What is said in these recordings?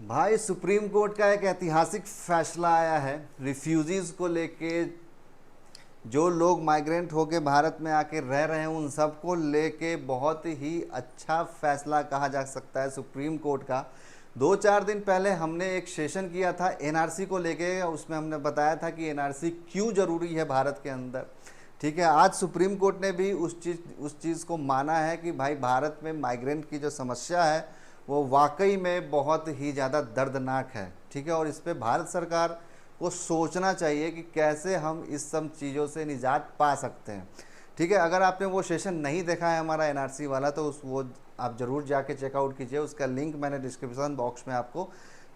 भाई supreme court का एक ऐतिहासिक फैसला आया है रिफ्यूजीज को लेके। जो लोग माइग्रेंट होके भारत में आके रह रहे हैं उन सबको लेके बहुत ही अच्छा फैसला कहा जा सकता है सुप्रीम कोर्ट का। 2-4 दिन पहले हमने एक सेशन किया था एनआरसी को लेके, उसमें हमने बताया था कि एनआरसी क्यों ज़रूरी है भारत के अंदर। ठीक है, आज सुप्रीम कोर्ट ने भी उस चीज़ को माना है कि भाई भारत में माइग्रेंट की जो समस्या है वो वाकई में बहुत ही ज़्यादा दर्दनाक है। ठीक है, और इस पे भारत सरकार को सोचना चाहिए कि कैसे हम इस सब चीज़ों से निजात पा सकते हैं। ठीक है, अगर आपने वो सेशन नहीं देखा है हमारा एनआरसी वाला तो उस वो आप ज़रूर जाके चेकआउट कीजिए, उसका लिंक मैंने डिस्क्रिप्शन बॉक्स में आपको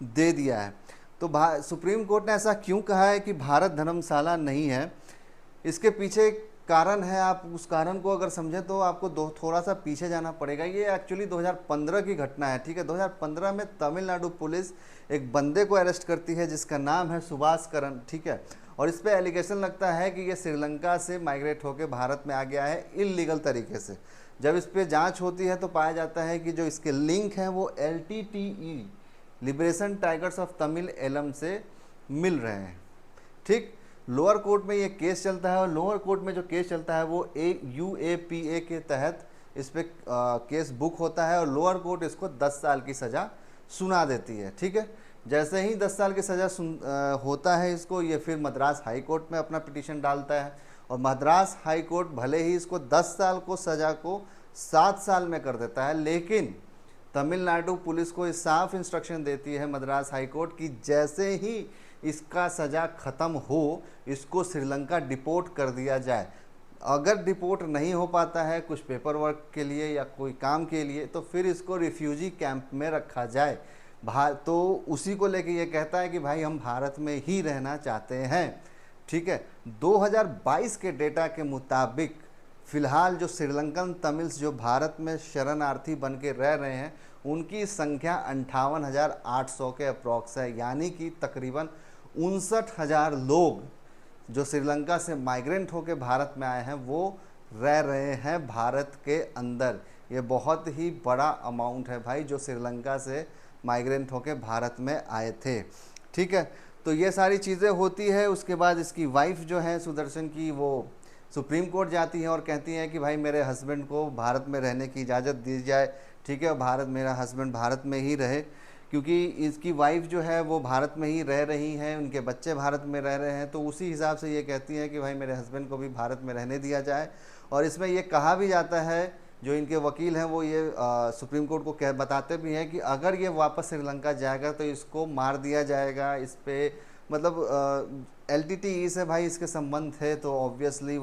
दे दिया है। तो सुप्रीम कोर्ट ने ऐसा क्यों कहा है कि भारत धर्मशाला नहीं है, इसके पीछे एक कारण है। आप उस कारण को अगर समझें तो आपको थोड़ा सा पीछे जाना पड़ेगा। ये एक्चुअली 2015 की घटना है। ठीक है, 2015 में तमिलनाडु पुलिस एक बंदे को अरेस्ट करती है जिसका नाम है सुभाष करन। ठीक है, और इस पे एलिगेशन लगता है कि ये श्रीलंका से माइग्रेट होकर भारत में आ गया है इलीगल तरीके से। जब इस पे जांच होती है तो पाया जाता है कि जो इसके लिंक हैं वो LTTE liberation tigers of Tamil Eelam से मिल रहे हैं। ठीक, लोअर कोर्ट में ये केस चलता है और लोअर कोर्ट में जो केस चलता है वो UAPA के तहत इस पे केस बुक होता है और लोअर कोर्ट इसको 10 साल की सज़ा सुना देती है। ठीक है, जैसे ही 10 साल की सज़ा होता है इसको, ये फिर मद्रास हाई कोर्ट में अपना पिटीशन डालता है और मद्रास हाई कोर्ट भले ही इसको 10 साल को सज़ा को 7 साल में कर देता है, लेकिन तमिलनाडु पुलिस को इस साफ इंस्ट्रक्शन देती है मद्रास हाई कोर्ट की जैसे ही इसका सज़ा ख़त्म हो इसको श्रीलंका डिपोर्ट कर दिया जाए। अगर डिपोर्ट नहीं हो पाता है कुछ पेपर वर्क के लिए या कोई काम के लिए तो फिर इसको रिफ्यूजी कैंप में रखा जाए। तो उसी को लेके ये कहता है कि भाई हम भारत में ही रहना चाहते हैं। ठीक है, 2022 के डेटा के मुताबिक फ़िलहाल जो श्रीलंकन तमिल्स जो भारत में शरणार्थी बन के रह रहे हैं उनकी संख्या 58,800 के अप्रॉक्स है, यानी कि तकरीबन 59,000 लोग जो श्रीलंका से माइग्रेंट होकर भारत में आए हैं वो रह रहे हैं भारत के अंदर। ये बहुत ही बड़ा अमाउंट है भाई जो श्रीलंका से माइग्रेंट होकर भारत में आए थे। ठीक है, तो ये सारी चीज़ें होती है। उसके बाद इसकी वाइफ जो है सुदर्शन की, वो सुप्रीम कोर्ट जाती है और कहती हैं कि भाई मेरे हस्बैंड को भारत में रहने की इजाज़त दी जाए। ठीक है, मेरा हस्बैंड भारत में ही रहे, क्योंकि इसकी वाइफ जो है वो भारत में ही रह रही हैं, उनके बच्चे भारत में रह रहे हैं, तो उसी हिसाब से ये कहती हैं कि भाई मेरे हस्बैंड को भी भारत में रहने दिया जाए। और इसमें ये कहा भी जाता है, जो इनके वकील हैं वो ये सुप्रीम कोर्ट को बताते भी हैं कि अगर ये वापस श्रीलंका जाएगा तो इसको मार दिया जाएगा। इस पर मतलब LTTE से भाई इसके संबंध थे तो ऑब्वियसली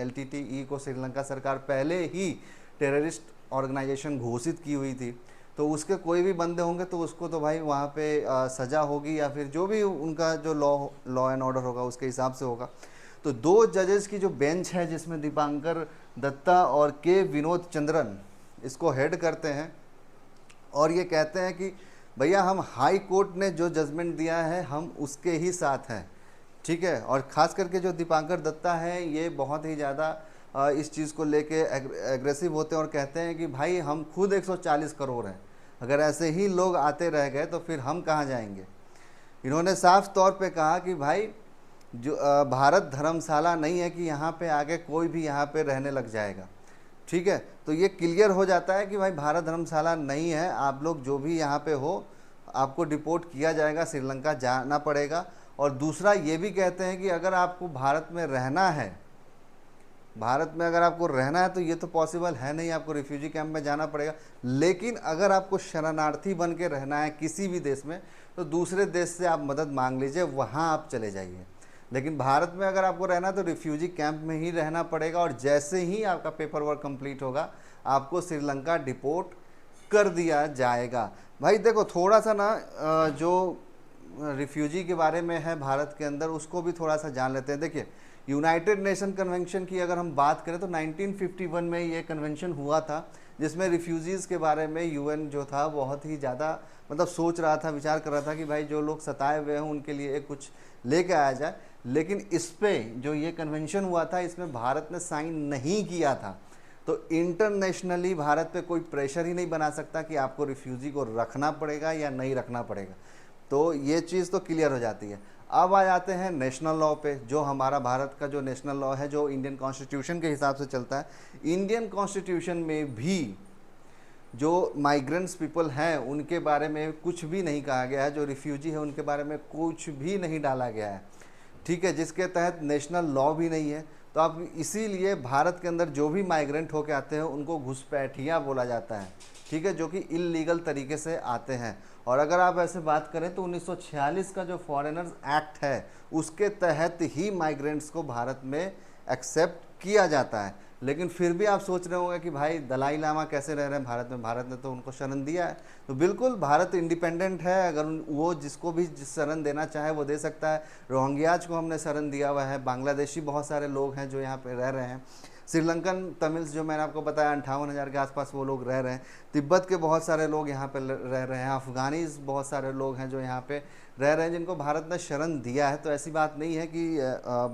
LTTE को श्रीलंका सरकार पहले ही टेररिस्ट ऑर्गेनाइजेशन घोषित की हुई थी, तो उसके कोई भी बंदे होंगे तो उसको तो भाई वहाँ पे सज़ा होगी या फिर जो भी उनका जो लॉ एंड ऑर्डर होगा उसके हिसाब से होगा। तो 2 जजेस की जो बेंच है जिसमें दीपांकर दत्ता और के विनोद चंद्रन इसको हेड करते हैं और ये कहते हैं कि भैया हम हाई कोर्ट ने जो जजमेंट दिया है हम उसके ही साथ हैं। ठीक है, और ख़ास करके जो दीपांकर दत्ता है ये बहुत ही ज़्यादा इस चीज़ को लेके एग्रेसिव होते हैं और कहते हैं कि भाई हम खुद 140 करोड़ हैं, अगर ऐसे ही लोग आते रह गए तो फिर हम कहाँ जाएंगे। इन्होंने साफ तौर पे कहा कि भाई जो भारत धर्मशाला नहीं है कि यहाँ पे आगे कोई भी यहाँ पे रहने लग जाएगा। ठीक है, तो ये क्लियर हो जाता है कि भाई भारत धर्मशाला नहीं है, आप लोग जो भी यहाँ पे हो आपको डिपोर्ट किया जाएगा, श्रीलंका जाना पड़ेगा। और दूसरा ये भी कहते हैं कि अगर आपको भारत में रहना है, भारत में अगर आपको रहना है तो ये तो पॉसिबल है नहीं, आपको रिफ्यूजी कैंप में जाना पड़ेगा। लेकिन अगर आपको शरणार्थी बन के रहना है किसी भी देश में तो दूसरे देश से आप मदद मांग लीजिए, वहाँ आप चले जाइए। लेकिन भारत में अगर आपको रहना तो रिफ्यूजी कैंप में ही रहना पड़ेगा और जैसे ही आपका पेपर वर्क कंप्लीट होगा आपको श्रीलंका डिपोर्ट कर दिया जाएगा। भाई देखो थोड़ा सा ना जो रिफ्यूजी के बारे में है भारत के अंदर उसको भी थोड़ा सा जान लेते हैं। देखिए यूनाइटेड नेशन कन्वेंशन की अगर हम बात करें तो 1951 में ये कन्वेंशन हुआ था जिसमें रिफ्यूजीज़ के बारे में UN जो था बहुत ही ज़्यादा मतलब सोच रहा था, विचार कर रहा था कि भाई जो लोग सताए हुए हैं उनके लिए कुछ लेके आया जाए। लेकिन इस पे जो ये कन्वेंशन हुआ था इसमें भारत ने साइन नहीं किया था। तो इंटरनेशनली भारत पे कोई प्रेशर ही नहीं बना सकता कि आपको रिफ्यूजी को रखना पड़ेगा या नहीं रखना पड़ेगा। तो ये चीज़ तो क्लियर हो जाती है। अब आ जाते हैं नेशनल लॉ पे, जो हमारा भारत का जो नेशनल लॉ है, जो इंडियन कॉन्स्टिट्यूशन के हिसाब से चलता है। इंडियन कॉन्स्टिट्यूशन में भी जो माइग्रेंट्स पीपल हैं उनके बारे में कुछ भी नहीं कहा गया है, जो रिफ्यूजी है उनके बारे में कुछ भी नहीं डाला गया है, ठीक है, जिसके तहत नेशनल लॉ भी नहीं है। तो अब इसीलिए भारत के अंदर जो भी माइग्रेंट होकर आते हैं उनको घुसपैठिया बोला जाता है, ठीक है, जो कि इलीगल तरीके से आते हैं। और अगर आप ऐसे बात करें तो 1946 का जो फॉरेनर्स एक्ट है उसके तहत ही माइग्रेंट्स को भारत में एक्सेप्ट किया जाता है। लेकिन फिर भी आप सोच रहे होंगे कि भाई दलाई लामा कैसे रह रहे हैं भारत में, भारत ने तो उनको शरण दिया है। तो बिल्कुल भारत इंडिपेंडेंट है, अगर वो जिसको भी शरण देना चाहे वो दे सकता है। रोहिंग्याज को हमने शरण दिया हुआ है, बांग्लादेशी बहुत सारे लोग हैं जो यहाँ पे रह रहे हैं, श्रीलंकन तमिल्स जो मैंने आपको बताया 58,000 के आसपास वो लोग रह रहे हैं, तिब्बत के बहुत सारे लोग यहाँ पे रह रहे हैं, अफ़गानीज बहुत सारे लोग हैं जो यहाँ पे रह रहे हैं जिनको भारत ने शरण दिया है। तो ऐसी बात नहीं है कि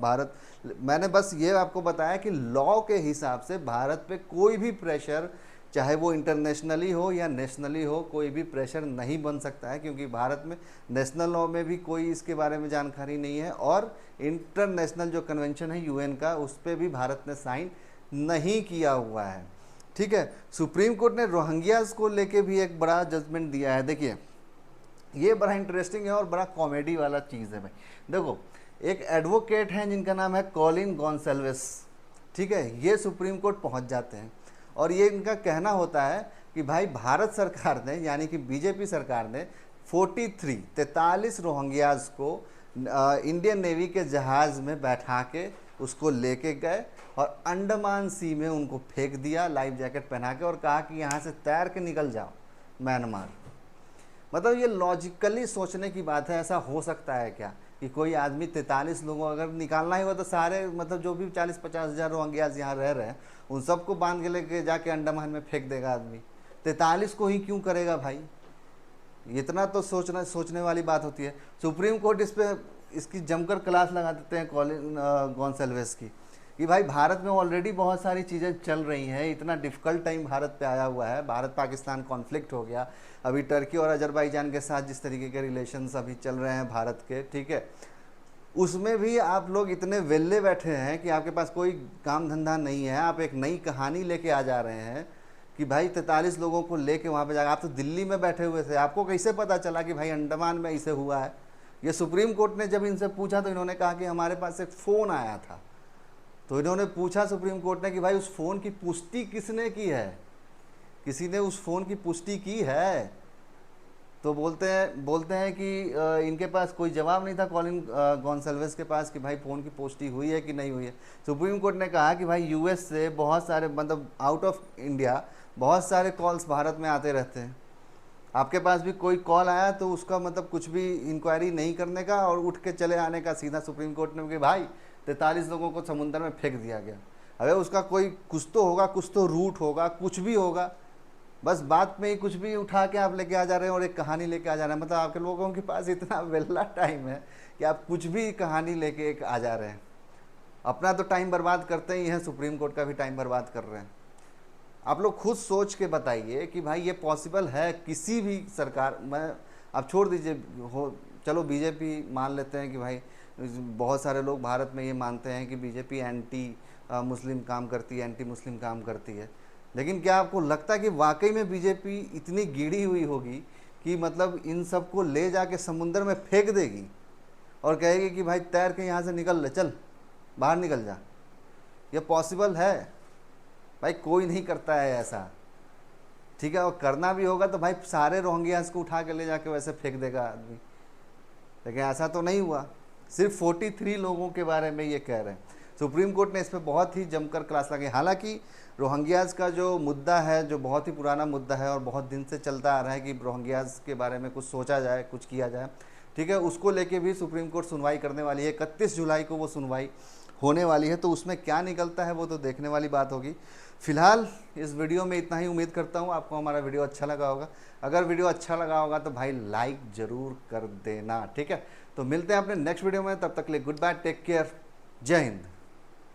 भारत, मैंने बस ये आपको बताया कि लॉ के हिसाब से भारत पे कोई भी प्रेशर, चाहे वो इंटरनेशनली हो या नेशनली हो, कोई भी प्रेशर नहीं बन सकता है, क्योंकि भारत में नेशनल लॉ में भी कोई इसके बारे में जानकारी नहीं है और इंटरनेशनल जो कन्वेंशन है यूएन का उस पर भी भारत ने साइन नहीं किया हुआ है, ठीक है। सुप्रीम कोर्ट ने रोहिंग्यास को लेके भी एक बड़ा जजमेंट दिया है। देखिए ये बड़ा इंटरेस्टिंग है और बड़ा कॉमेडी वाला चीज़ है भाई। देखो एक एडवोकेट हैं जिनका नाम है कॉलिन गोंसाल्विस, ठीक है, ये सुप्रीम कोर्ट पहुंच जाते हैं और ये इनका कहना होता है कि भाई भारत सरकार ने, यानी कि बीजेपी सरकार ने 43 रोहिंग्यास को इंडियन नेवी के जहाज़ में बैठा के उसको लेके गए और अंडमान सी में उनको फेंक दिया लाइफ जैकेट पहना के और कहा कि यहाँ से तैर के निकल जाओ म्यांमार। मतलब ये लॉजिकली सोचने की बात है, ऐसा हो सकता है क्या कि कोई आदमी 43 लोगों अगर निकालना ही हो तो सारे, मतलब जो भी 40-50 हज़ार रोहिंग्यास यहाँ रह रहे हैं उन सबको बांध के लेके जाके अंडमान में फेंक देगा आदमी? 43 को ही क्यों करेगा भाई? इतना तो सोचने वाली बात होती है। सुप्रीम कोर्ट इस पर इसकी जमकर क्लास लगा देते हैं कॉलिन गोंसाल्विस की कि भाई भारत में ऑलरेडी बहुत सारी चीज़ें चल रही हैं, इतना डिफ़िकल्ट टाइम भारत पे आया हुआ है, भारत पाकिस्तान कॉन्फ्लिक्ट हो गया, अभी टर्की और अजरबैजान के साथ जिस तरीके के रिलेशंस अभी चल रहे हैं भारत के, ठीक है, उसमें भी आप लोग इतने वेल्ले बैठे हैं कि आपके पास कोई काम धंधा नहीं है, आप एक नई कहानी लेके आ जा रहे हैं कि भाई 43 लोगों को लेके वहाँ पे जाकर, आप तो दिल्ली में बैठे हुए थे, आपको कैसे पता चला कि भाई अंडमान में इसे हुआ है? ये सुप्रीम कोर्ट ने जब इनसे पूछा तो इन्होंने कहा कि हमारे पास एक फ़ोन आया था। तो इन्होंने पूछा सुप्रीम कोर्ट ने कि भाई उस फ़ोन की पुष्टि किसने की है? किसी ने उस फ़ोन की पुष्टि की है? तो बोलते हैं कि इनके पास कोई जवाब नहीं था कॉलिन गोंसाल्विस के पास कि भाई फ़ोन की पुष्टि हुई है कि नहीं हुई है। सुप्रीम कोर्ट ने कहा कि भाई यूएस से बहुत सारे, मतलब आउट ऑफ इंडिया बहुत सारे कॉल्स भारत में आते रहते हैं, आपके पास भी कोई कॉल आया तो उसका मतलब कुछ भी इंक्वायरी नहीं करने का और उठ के चले आने का सीधा सुप्रीम कोर्ट ने कि भाई 43 लोगों को समुद्र में फेंक दिया गया। अबे उसका कोई कुछ तो होगा, कुछ तो रूट होगा, कुछ भी होगा, बस बात में ही कुछ भी उठा के आप लेके आ जा रहे हैं और एक कहानी लेके आ जा रहे हैं। मतलब आपके लोगों के पास इतना वेला टाइम है कि आप कुछ भी कहानी लेके एक आ जा रहे हैं। अपना तो टाइम बर्बाद करते ही हैं, सुप्रीम कोर्ट का भी टाइम बर्बाद कर रहे हैं। आप लोग खुद सोच के बताइए कि भाई ये पॉसिबल है किसी भी सरकार में? आप छोड़ दीजिए हो, चलो बीजेपी मान लेते हैं कि भाई बहुत सारे लोग भारत में ये मानते हैं कि बीजेपी एंटी मुस्लिम काम करती है, एंटी मुस्लिम काम करती है, लेकिन क्या आपको लगता है कि वाकई में बीजेपी इतनी गिड़ी हुई होगी कि मतलब इन सबको ले जाके समुंदर में फेंक देगी और कहेगी कि भाई तैर के यहाँ से निकल ले, चल बाहर निकल जा? ये पॉसिबल है भाई? कोई नहीं करता है ऐसा, ठीक है। और करना भी होगा तो भाई सारे रोहिंग्यास को उठा के ले जाके वैसे फेंक देगा आदमी, लेकिन ऐसा तो नहीं हुआ। सिर्फ 43 लोगों के बारे में ये कह रहे हैं। सुप्रीम कोर्ट ने इस पर बहुत ही जमकर क्लास लगाई। हालांकि रोहिंग्यास का जो मुद्दा है, जो बहुत ही पुराना मुद्दा है और बहुत दिन से चलता आ रहा है कि रोहिंग्यास के बारे में कुछ सोचा जाए, कुछ किया जाए, ठीक है, उसको लेके भी सुप्रीम कोर्ट सुनवाई करने वाली है। 31 जुलाई को वो सुनवाई होने वाली है, तो उसमें क्या निकलता है वो तो देखने वाली बात होगी। फिलहाल इस वीडियो में इतना ही। उम्मीद करता हूँ आपको हमारा वीडियो अच्छा लगा होगा। अगर वीडियो अच्छा लगा होगा तो भाई लाइक ज़रूर कर देना, ठीक है। तो मिलते हैं अपने नेक्स्ट वीडियो में, तब तक के लिए गुड बाय, टेक केयर, जय हिंद।